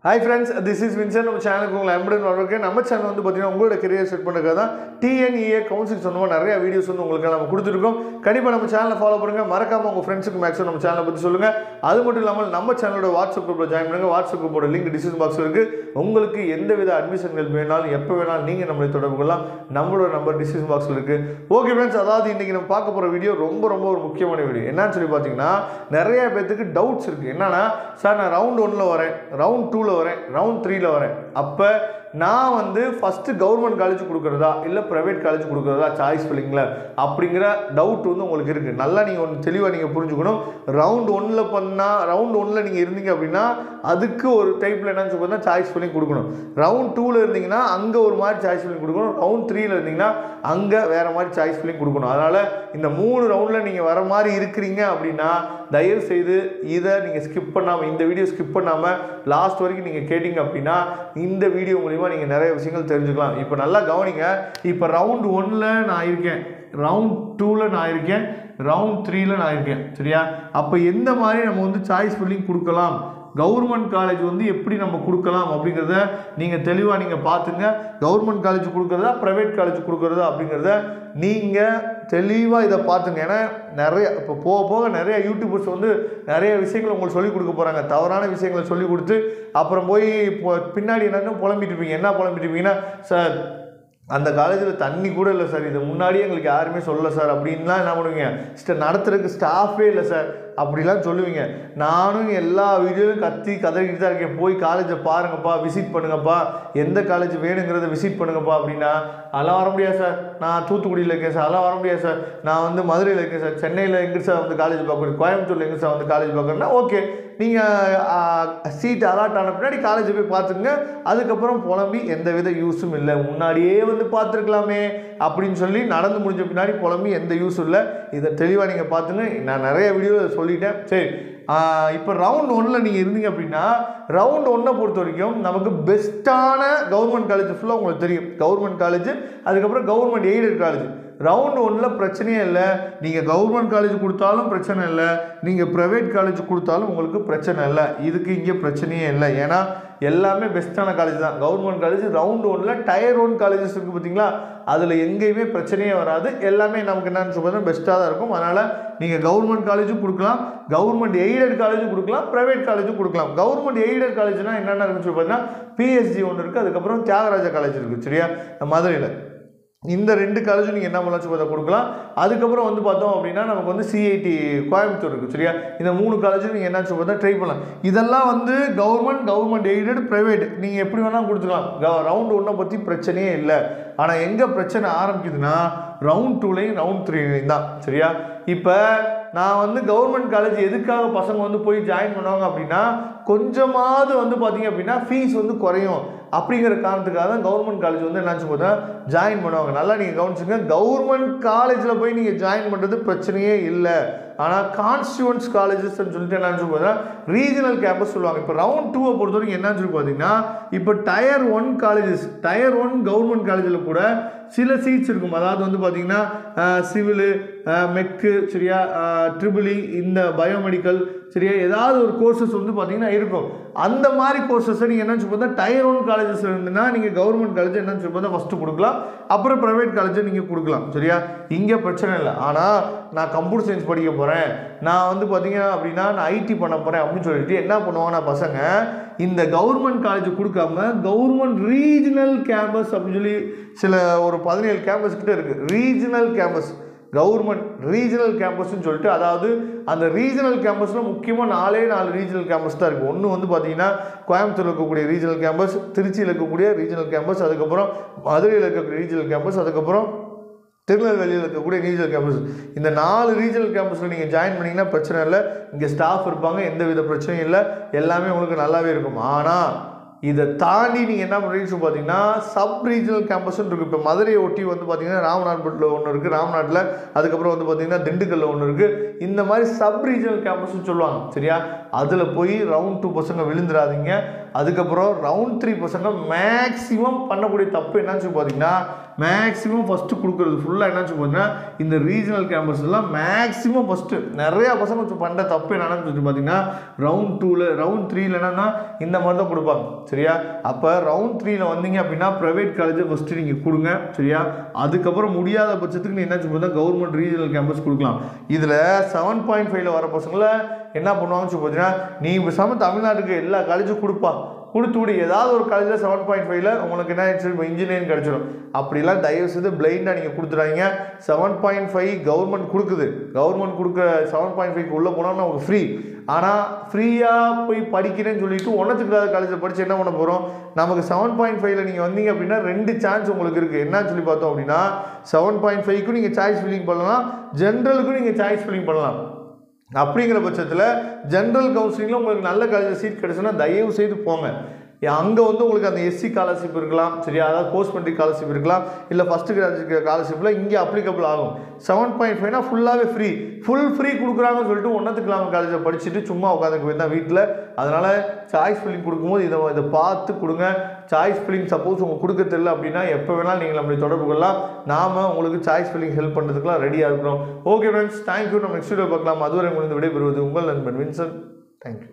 Hi friends, this is Vincent. நம்ம சேனலுக்கு உங்களை அன்புடன் வரவேற்கிறேன். நம்ம சேனல் வந்து பார்த்தீங்கன்னா உங்களோட கரியர் செட் பண்ணுறதுக்காக தான் TNEA கவுன்சிலிங் சொந்தமாக நிறைய வீடியோஸ் வந்து உங்களுக்கு நம்ம கொடுத்துருக்கோம். கண்டிப்பாக நம்ம சேனலை ஃபாலோ பண்ணுங்கள். மறக்காமல் உங்கள் ஃப்ரெண்ட்ஸுக்கு மேக்ஸிமம் நம்ம சேனலை பற்றி சொல்லுங்கள். அது மட்டும் இல்லாமல் நம்ம சேனலோட வாட்ஸ்அப் குரூப்பில் ஜாயின் பண்ணுங்கள். வாட்ஸ்அப் குரூப்போட லிங்க் டிஸ்கிரிப்ஷன் பாக்ஸில் இருக்குது. உங்களுக்கு எந்த வித அட்மிஷன்கள் வேணாலும் எப்போ வேணாலும் நீங்கள் நம்மளை தொடர்பு கொள்ளலாம். நம்மளோட நம்பர் டிஸ்கிரிப்ஷன் பாக்ஸில் இருக்குது. ஓகே ஃப்ரெண்ட்ஸ், அதாவது இன்றைக்கி நம்ம பார்க்க போகிற வீடியோ ரொம்ப ஒரு முக்கியமான வீடியோ. என்னன்னு சொல்லி பார்த்தீங்கன்னா நிறைய பேர்த்துக்கு டவுட்ஸ் இருக்குது. என்னன்னா, சார் நான் ரவுண்ட் 1 வரேன், ரவுண்ட் 2 வரேன், ரவுண்ட் 3 வரேன். அப்போ நான் வந்து ஃபஸ்ட்டு கவர்மெண்ட் காலேஜ் கொடுக்குறதா இல்லை ப்ரைவேட் காலேஜ் கொடுக்குறதா சாய்ஸ் ஃபில்லிங்கில் அப்படிங்கிற டவுட் வந்து உங்களுக்கு இருக்குது. நல்லா நீங்கள் ஒன்று தெளிவாக நீங்கள் புரிஞ்சுக்கணும். ரவுண்ட் 1 பண்ணால் ரவுண்ட் 1 நீங்கள் இருந்தீங்க அப்படின்னா அதுக்கு ஒரு டைப்பில் என்னன்னு சொல்லி பார்த்தா சாய்ஸ் ஃபில்லிங் கொடுக்கணும். ரவுண்ட் 2 இருந்தீங்கன்னா அங்கே ஒரு மாதிரி சாய்ஸ் ஃபில்லிங் கொடுக்கணும். ரவுண்ட் 3 இருந்தீங்கன்னா அங்கே வேறு மாதிரி சாய்ஸ் ஃபில்லிங் கொடுக்கணும். அதனால் இந்த 3 ரவுண்டில் நீங்கள் வர மாதிரி இருக்கிறீங்க அப்படின்னா தயவு செய்து இதை நீங்கள் ஸ்கிப் பண்ணாமல், இந்த வீடியோ ஸ்கிப் பண்ணாமல் லாஸ்ட் வரைக்கும் நீங்கள் கேட்டிங்க அப்படின்னா இந்த வீடியோ மூலிமா நீங்கள் நிறைய விஷயங்கள் தெரிஞ்சுக்கலாம். இப்போ நல்லா கவனிங்க. இப்போ ரவுண்ட் 1 நான் இருக்கேன், ரவுண்ட் 2 நான் இருக்கேன், ரவுண்ட் 3 நான் இருக்கேன். சரியா? அப்போ எந்த மாதிரி நம்ம வந்து சாய்ஸ் ஃபில்லிங் கொடுக்கலாம், கவர்மெண்ட் காலேஜ் வந்து எப்படி நம்ம கொடுக்கலாம் அப்படிங்கிறத நீங்கள் தெளிவாக நீங்கள் பார்த்துங்க. கவர்மெண்ட் காலேஜ் கொடுக்குறதா ப்ரைவேட் காலேஜ் கொடுக்குறதா அப்படிங்கிறத நீங்கள் தெளிவாக இதை பார்த்துங்க. ஏன்னா நிறைய இப்போ போக நிறைய யூடியூபர்ஸ் வந்து நிறைய விஷயங்கள் உங்களுக்கு சொல்லிக் கொடுக்க போகிறாங்க. தவறான விஷயங்களை சொல்லிக் கொடுத்து அப்புறம் போய் இப்போ பின்னாடி என்னென்னு புலம்பிட்டு இருப்பீங்க. என்ன புலம்பிட்டு இருப்பீங்கன்னா, சார் அந்த காலேஜில் தண்ணி கூட இல்லை சார், இது முன்னாடியே எங்களுக்கு யாருமே சொல்லலை சார் அப்படின்லாம் என்ன பண்ணுவீங்க, நடத்துறதுக்கு ஸ்டாஃபே இல்லை சார் அப்படிலாம் சொல்லுவீங்க. நானும் எல்லா வீடியோவும் கதறிக்கிட்டு தான் இருக்கேன். போய் காலேஜை பாருங்கப்பா, விசிட் பண்ணுங்கப்பா, எந்த காலேஜ் வேணுங்கிறத விசிட் பண்ணுங்கப்பா அப்படின்னா, அதெல்லாம் வர முடியாது சார், நான் தூத்துக்குடியில் இருக்கேன் சார், அதெல்லாம் வர முடியாது சார், நான் வந்து மதுரையில் இருக்கேன் சார், சென்னையில் எங்கே சார் வந்து காலேஜ் பார்க்குறேன், கோயம்புத்தூரில் எங்கே சார் வந்து காலேஜ் பார்க்குறேன்னா ஓகே, நீங்கள் சீட் அலாட் ஆன பின்னாடி காலேஜை போய் பார்த்துங்க. அதுக்கப்புறம் புலம்பி எந்த வித யூஸும் இல்லை, முன்னாடியே வந்து பார்த்துருக்கலாமே அப்படின்னு சொல்லி நடந்து முடிஞ்ச பின்னாடி புலம்பி எந்த யூஸும் இல்லை. இதை தெளிவாக நீங்கள் பார்த்துங்க. நான் நிறைய வீடியோவில் சொல்லிட்டேன். சரி, இப்போ ரவுண்ட் 1 நீங்கள் இருந்தீங்க அப்படின்னா ரவுண்ட் 1 பொறுத்த வரைக்கும் நமக்கு பெஸ்ட்டான கவர்மெண்ட் காலேஜ் ஃபுல்லாக உங்களுக்கு தெரியும். கவர்மெண்ட் காலேஜ், அதுக்கப்புறம் கவர்மெண்ட் எய்டட் காலேஜ். ரவுண்ட் 1 பிரச்சனையே இல்லை. நீங்கள் கவர்மெண்ட் காலேஜ் கொடுத்தாலும் பிரச்சனை இல்லை, நீங்கள் ப்ரைவேட் காலேஜ் கொடுத்தாலும் உங்களுக்கு பிரச்சனை இல்லை. இதுக்கு இங்கே பிரச்சனையே இல்லை. ஏன்னா எல்லாமே பெஸ்ட்டான காலேஜ் தான். Government college round 1 tier 1 colleges இருக்குது பார்த்தீங்களா, அதில் எங்கேயுமே பிரச்சனையே வராது. எல்லாமே நமக்கு என்னன்னு சொல்கிறது பெஸ்ட்டாக தான் இருக்கும். அதனால் நீங்கள் கவர்மெண்ட் காலேஜும் கொடுக்கலாம், கவர்மெண்ட் எய்டட் காலேஜும் கொடுக்கலாம், ப்ரைவேட் காலேஜும் கொடுக்கலாம். கவர்மெண்ட் எய்டட் காலேஜ்னால் என்னென்ன இருக்குன்னு சொல்லி பார்த்தீங்கன்னா PSG ஒன்று இருக்குது, அதுக்கப்புறம் தியாகராஜா காலேஜ் இருக்குது. சரியா? மதுரையில் இந்த 2 காலேஜும் நீங்கள் என்ன பண்ணலாம் சொல்லி கொடுக்கலாம். அதுக்கப்புறம் வந்து பார்த்தோம் அப்படின்னா நமக்கு வந்து CIT கோயம்புத்தூர் இருக்குது. சரியா? இந்த 3 காலேஜும் நீங்கள் என்ன சொல்லி ட்ரை பண்ணலாம். இதெல்லாம் வந்து கவர்மெண்ட் எய்டட், ப்ரைவேட் நீங்கள் எப்படி வேணால் கொடுத்துக்கலாம். ரவுண்ட் 1 பற்றி பிரச்சனையே இல்லை. ஆனால் எங்கே பிரச்சனை ஆரம்பிக்குதுன்னா ரவுண்ட் 2லையும் ரவுண்ட் 3லையும் தான். சரியா? இப்போ நான் வந்து கவர்மெண்ட் காலேஜ் எதுக்காக பசங்க வந்து போய் ஜாயின் பண்ணுவாங்க அப்படின்னா கொஞ்சமாவது வந்து பார்த்தீங்க அப்படின்னா ஃபீஸ் வந்து குறையும் அப்படிங்கிற காரணத்துக்காக தான் கவர்மெண்ட் காலேஜ் வந்து என்னாச்சு பார்த்தா ஜாயின் பண்ணுவாங்க. நல்லா நீங்கள் கவனிச்சுங்க. கவர்மெண்ட் காலேஜில் போய் நீங்கள் ஜாயின் பண்ணுறது பிரச்சனையே இல்லை. ஆனால் கான்ஸ்டியூவன்ஸ் காலேஜஸ்ன்னு சொல்லிட்டு என்னன்னு சொல்லி பார்த்தா ரீஜனல் கேம்பஸ் சொல்லுவாங்க. இப்போ ரவுண்ட் 2 பொறுத்த வரைக்கும் என்னன்னு சொல்லி பார்த்தீங்கன்னா இப்போ டயர் 1 காலேஜஸ், டயர் 1 கவர்மெண்ட் காலேஜில் கூட சில சீட்ஸ் இருக்கும். அதாவது வந்து பார்த்தீங்கன்னா சிவிலு, மெக்கு, சரியா, ட்ரிபிள் இ, இந்த பயோமெடிக்கல், சரியா, ஏதாவது ஒரு கோர்சஸ் வந்து பார்த்தீங்கன்னா இருக்கும். அந்த மாதிரி கோர்சஸை நீங்கள் என்னன்னு சொல்லி பார்த்தா டயர் 1 காலேஜஸ் இருந்துன்னா நீங்கள் கவர்மெண்ட் காலேஜ் என்னன்னு சொல்லி பார்த்தா ஃபஸ்ட்டு கொடுக்கலாம், அப்புறம் ப்ரைவேட் காலேஜை நீங்கள் கொடுக்கலாம். சரியா? இங்கே பிரச்சனை இல்லை. ஆனால் நான் கம்ப்யூட்டர் சயின்ஸ் படிக்க போகிறேன், நான் வந்து பார்த்தீங்க அப்படின்னா நான் IT பண்ண போகிறேன் அப்படின்னு சொல்லிட்டு என்ன பண்ணுவாங்கன்னா பசங்க இந்த கவர்மெண்ட் காலேஜ் கொடுக்காம கவர்மெண்ட் ரீஜனல் கேம்பஸ் அப்படின்னு சொல்லி சில ஒரு 17 கேம்பஸ் கிட்ட இருக்குது. ரீஜனல் கேம்பஸ், கவர்மெண்ட் ரீஜனல் கேம்பஸ்ன்னு சொல்லிட்டு, அதாவது அந்த ரீஜனல் கேம்பஸில் முக்கியமாக 4 ரீஜனல் கேம்பஸ் தான் இருக்குது. ஒன்று வந்து பார்த்தீங்கன்னா கோயம்புத்தூரில் இருக்கக்கூடிய ரீஜனல் கேம்பஸ், திருச்சியில் இருக்கக்கூடிய ரீஜனல் கேம்பஸ், அதுக்கப்புறம் மதுரையில் இருக்கக்கூடிய ரீஜனல் கேம்பஸ், அதுக்கப்புறம் திருநெல்வேலியில் இருக்கக்கூடிய ரீஜனல் கேம்பஸ். இந்த 4 ரீஜனல் கேம்பஸில் நீங்கள் ஜாயின் பண்ணிங்கன்னா பிரச்சனை இல்லை. இங்கே ஸ்டாஃப் இருப்பாங்க, எந்த வித பிரச்சனையும் இல்லை, எல்லாமே உங்களுக்கு நல்லாவே இருக்கும். ஆனால் இதை தாண்டி நீங்கள் என்ன பண்ணுறீங்கன்னு பார்த்தீங்கன்னா சப் ரீஜனல் கேம்பஸ்ன்னு இருக்குது. இப்போ மதுரையை ஒட்டி வந்து பார்த்தீங்கன்னா ராமநாதபுரத்தில் ஒன்று இருக்குது, ராமநாட்டில், அதுக்கப்புறம் வந்து பார்த்தீங்கன்னா திண்டுக்கல்லில் ஒன்று இருக்குது. இந்த மாதிரி சப் ரீஜனல் கேம்பஸ்ன்னு சொல்லுவாங்க. சரியா? அதில் போய் ரவுண்ட் 2 பசங்க விழுந்துடாதீங்க. அதுக்கப்புறம் ரவுண்ட் 3 பசங்க மேக்ஸிமம் பண்ணக்கூடிய தப்பு என்னாச்சு பார்த்தீங்கன்னா, மேக்ஸிமம் ஃபஸ்ட்டு கொடுக்குறது ஃபுல்லாக என்னாச்சு பார்த்தீங்கன்னா, இந்த ரீஜனல் கேம்பஸ்லாம் மேக்ஸிமம் ஃபஸ்ட்டு நிறையா பசங்க பண்ணுற தப்பு என்னென்னு சொல்லி பார்த்தீங்கன்னா, ரவுண்ட் 2ல் ரவுண்ட் 3ல் என்னன்னா இந்த மாதிரி தான் கொடுப்பாங்க. சரியா? அப்போ ரவுண்ட் 3ல் வந்தீங்க அப்படின்னா ப்ரைவேட் காலேஜை ஃபஸ்ட்டு நீங்கள் கொடுங்க. சரியா? அதுக்கப்புறம் முடியாத பட்சத்துக்கு நீ என்னாச்சு பார்த்தா கவர்மெண்ட் ரீஜனல் கேம்பஸ் கொடுக்கலாம். இதில் 7.5ல் வர பசங்களை என்ன பண்ணுவாங்கன்னு சொல்லி பார்த்தீங்கன்னா, நீ பேசாமல் தமிழ்நாட்டுக்கு எல்லா காலேஜும் கொடுத்து விடு, ஏதாவது ஒரு காலேஜில் 7.5ல் உங்களுக்கு என்ன ஆயிடுச்சு, இப்போ இன்ஜினியரிங் கிடச்சிடும். அப்படிலாம் தயவு செய்து பிளைண்டாக நீங்கள் கொடுத்துறாங்க. 7.5 கவர்மெண்ட் கொடுக்குது, கவர்மெண்ட் கொடுக்க 7.5க்கு உள்ளே போனோம்னா உங்களுக்கு ஃப்ரீ. ஆனால் ஃப்ரீயாக போய் படிக்கிறேன்னு சொல்லிட்டு ஒன்றத்துக்கு காலேஜில் படித்து என்ன பண்ண போகிறோம், நமக்கு 7.5ல் நீங்கள் வந்தீங்க அப்படின்னா 2 சான்ஸ் உங்களுக்கு இருக்குது. என்னன்னு சொல்லி பார்த்தோம் அப்படின்னா, 7.5க்கும் நீங்கள் சாய்ஸ் ஃபில்லிங் பண்ணலாம், ஜென்ரலுக்கும் நீங்கள் சாய்ஸ் ஃபில்லிங் பண்ணலாம். அப்படிங்கிற பட்சத்தில் ஜென்ரல் கவுன்சிலிங்கில் உங்களுக்கு நல்ல காலேஜில் சீட் கிடச்சுன்னா தயவு செய்து போங்க. அங்கே வந்து உங்களுக்கு அந்த எஸ்சி ஸ்காலர்ஷிப் இருக்கலாம். சரியா? அதாவது போஸ்ட் மெட்ரிக் ஸ்காலர்ஷிப் இருக்கலாம், இல்லை ஃபஸ்ட்டு கிராஜுவேட் ஸ்காலர்ஷிப்பில் இங்கே அப்ளிகபிள் ஆகும். 7.5னா ஃபுல்லாகவே ஃபுல் ஃப்ரீ கொடுக்குறாங்கன்னு சொல்லிட்டு ஒன்றத்துக்கு இல்லாமல் காலேஜில் படிச்சுட்டு சும்மா உட்காந்துக்கு போய் தான் வீட்டில். அதனால் சாய்ஸ் ஃபில்லிங் கொடுக்கும்போது இதை பார்த்து கொடுங்க. சாய்ஸ் ஃபில்லிங் சப்போஸ் உங்களுக்கு கொடுக்க தெரியல அப்படின்னா எப்போ வேணாலும் நீங்கள் நம்மளை தொடர்பு கொள்ளலாம். நாம் உங்களுக்கு சாய்ஸ் ஃபில்லிங் ஹெல்ப் பண்ணுறதுக்குலாம் ரெடியாக இருக்கிறோம். Okay friends, thank you. நம்ம நெக்ஸ்ட் வீடியோ பார்க்கலாம். அதுவரை உங்களுக்கு விடைபெறுவது உங்கள் நண்பன் வின்சென்ட். தேங்க்யூ.